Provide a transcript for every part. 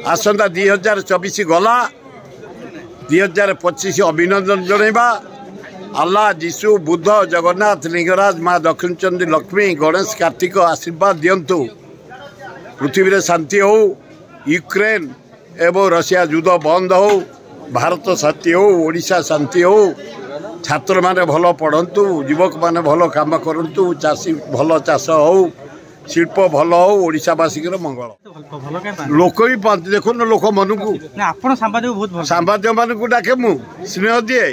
आसंता 2024 गला 2025 अभिनंदन जनइबा। अल्लाह जीशु बुद्ध जगन्नाथ लिंगराज माँ दक्षिण चंदी लक्ष्मी गणेश कार्तिक आशीर्वाद दिंतु। पृथ्वी शांति हो, यूक्रेन एवं रशिया युद्ध बंद हो, भारत शांति हो, ओडिशा शांति हो, छात्र माने भल पढ़ंतु, युवक माने भल काम करंतु, चाषी भल चाष हो, शिल्प भल हो, ओडिशावासी मंगल। लोक भी पाती देखो ना लोक मन को सांबादिक मान को डाके मु स्नेह दिए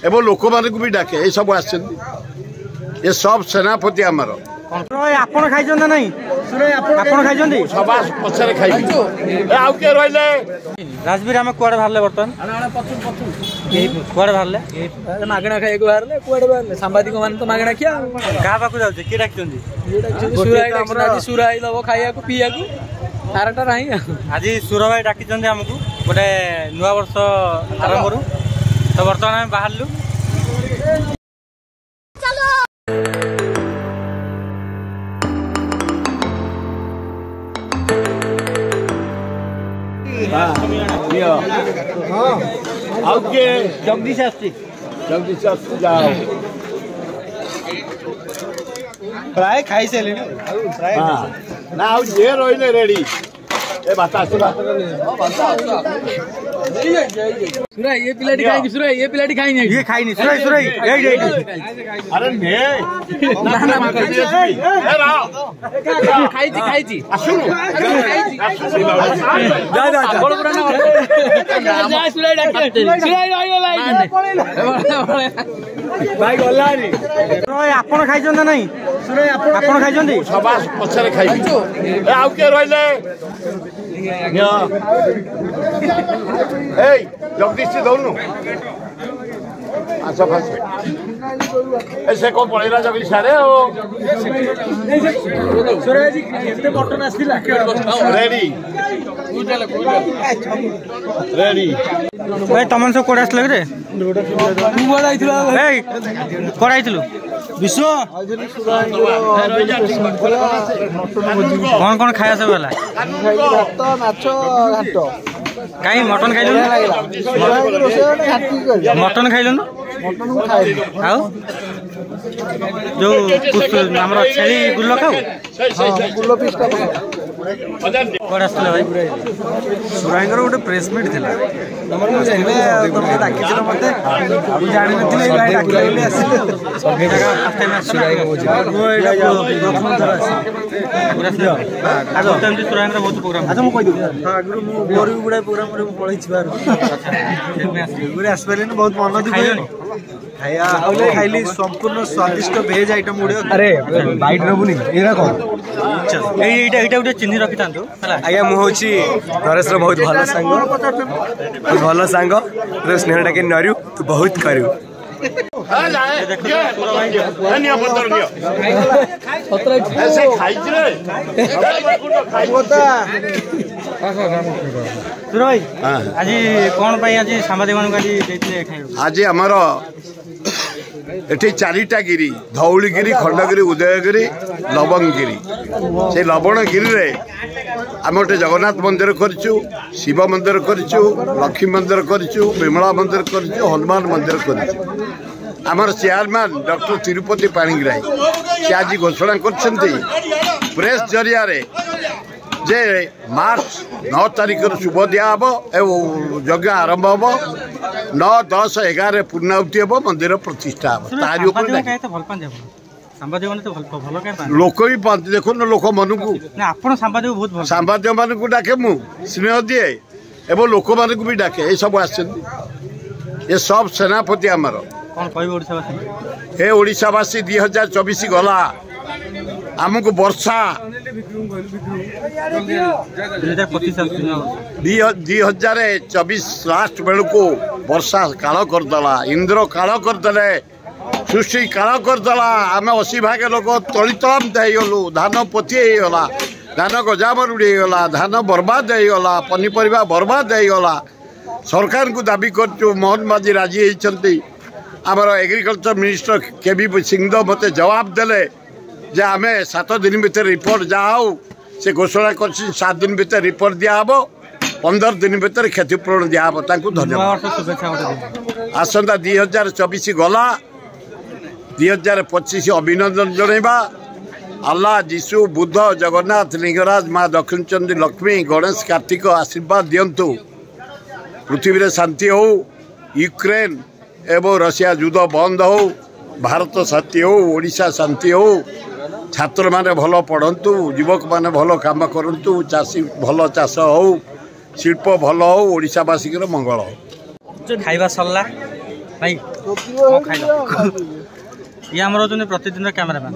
एवं लोक मान को भी डाके ये सब आस ये सब सेनापति आमर आपण खाई ना नहीं आपण खाई सब पछारे खाइबी आउ के रहले राजवीर आम कुआडे बाहरले बर्तन कुआडे बाहरले मागणा खाई बाहरले कुआडे बाहरले सांबादिक मान तो मागणा खिया का पाकु जाउछे के डाकचंदी सुराई दबो खाइया को पिया को तारटा नाही आज सुर भाई डाकिचंदी हमकु गोटे नुवा वर्ष आरंभ करू तो बर्तमान हम बाहरलु जगदीश जाओ प्राय खाई सारे ना जे रही रेडी ए बाता सुराई ये पिलाटी खाएंगे सुराई ये पिलाटी खाएंगे ये खाई नहीं सुराई सुराई अरे ने खाई जी असुनु जा बड़ पुराना जा सुराई डाके सुराई आइला भाई गलानी आपण खाई ना नहीं सुराई आपण खाई सब पछारे खाइबी आउ के रहले जगदीश दौनु आस फास ऐसे को पड़ेगा जगदीश सारे मटन आसला रेडी रेडी भाई तुम सब कोड आसल रे कोड आइलु विश्व कौन कौन खाया सब वाला कहीं मटन खाइल मटन खाइल जो छेली गुल्ल खाऊ गुल्ल पीस भाई सुराईंगर गोटे प्रेस मीट थी जानी बहुत प्रोग्राम आगुरी मोर भी गुड़ाए प्रोग्राम पढ़ी आसपारे बहुत मन खाई खाइली संपूर्ण स्वादिष्ट भेज आइटम गुड़ अरे बैट नबुनि गोटे चिन्ह रखी था आज्ञा मुझे नरेश बहुत भल सांग भल सांग स्नेह डाके नरु तू बहुत करू आज कौन आज सांबादिक आज आमर एठी चारिटा गिरी धौलीगिरी खंडगिरी उदयगिरी लवणगिरी से लवणगिरी रे आम गोटे जगन्नाथ मंदिर करिचु शिव मंदिर करिचु लक्ष्मी मंदिर करिचु विमला मंदिर करिचु हनुमान मंदिर करिचु आमर चेयरमैन डॉक्टर तिरुपति पाणिग्राही से आज घोषणा करछंती प्रेस जरिया रे जे मार्च 9 तारिख शुभ दियाब यज्ञ आरंभ हम 9, 10, 11 पूर्णाहुति हम मंदिर प्रतिष्ठा हम लोक भी पाती देखो ना लोक मन को सांबादिक मान को डाके मु स्नेह दिए एवं लोक मान को भी डाके ये सब आस ये सब सेनापति आमर हे ओडिशावासी 2024 गला आमको वर्षा 2024 लास्ट बेलू को वर्षा काल करदेला इंद्र काल करदे सृष्टि काल करदेला आम 80 भाग लोक तलितम होगलु धान पोती होगला धान गजामरुड़ी होगला धान बर्बाद होगला पनीपरिया बर्बाद होगला सरकार को दाबी कर मोहन माझी राजी होती आमर एग्रीकल्चर मिनिस्टर केबी सिंह मत जवाब देले जे आमे 7 दिन भीतर रिपोर्ट जहाँ हो से घोषणा कर 7 दिन भीतर रिपोर्ट दिया हम 15 दिन भीतर क्षतिपूरण दिहब धन्यवाद आसंता 2024 गला 2025 अभिनंदन जनइबा अल्लाह जीशु बुद्ध जगन्नाथ लिंगराज माँ दक्षिण चंडी लक्ष्मी गणेश कार्तिक आशीर्वाद दिंतु पृथ्वी रे शांति हो यूक्रेन एवं रशिया युद्ध बंद हो भारत शांति हो ओडिशा शांति हो छात्र माने भल पढ़ंतु युवक माने भल काम करंतु चाषी भल चाष हो शिल्प भल हो ओडिशावासी मंगल हो खाइबा सरला भाई खाइल ये आम प्रतिदिन कैमरामैन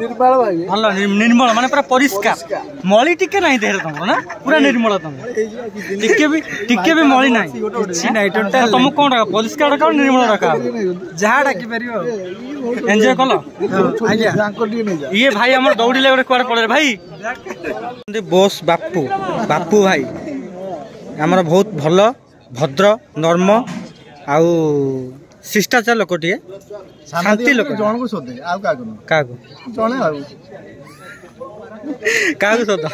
भल निर्मल माने पूरा परिष्कार मली टिके ना देह तुम ना पूरा निर्मल तुम टिके भी मली ना तुम कौन डाक परिष्कार डाक निर्मल डाक जहाँ डाकी पार एंजॉय कल ये भाई आम दौड़े गोटे कुआड़े पड़े भाई बोस बापू बापू भाई आमर बहुत भल भद्र नर्म आउ शिष्टाचार लोकटे शांति लोक जन को सोधे क्या सोध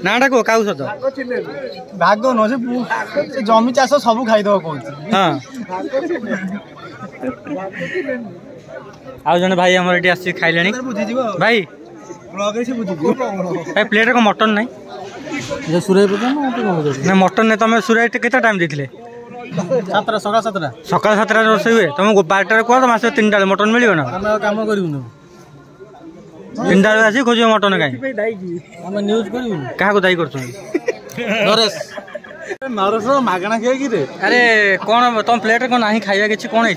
नाटा कह क्या सोध भाग न जमी चाष सब खाईदे हाँ आउ जन भाई आम ये आस खाइले भाई भाई प्लेट को मटन ना सुराई ना मटन नहीं तुम सुराई के टाइम देते सकाल 7 रोषे हुए तुम 12 कह तुम आस 3टा मटन मिल ना कम कर 3टा आस खोज मटन कहीं क्या दायी कर मागणा खाई अरे कौन तुम प्लेट कौन ना खाଇବା କିଛି कौन है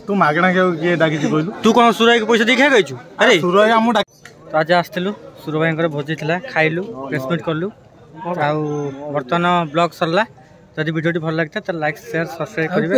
तू मागणा खाऊ किए डाकी कहलु तू कौन सुराई पैसा दी खाई गई अरे सुराई आम तो आज आसलु सुर भाई भोजी था खाइलु रेस्पेक्ट कलु बर्तमान ब्लॉग सरला जदि वीडियो भल लगता तो लाइक शेयर सब्सक्राइब करेंगे।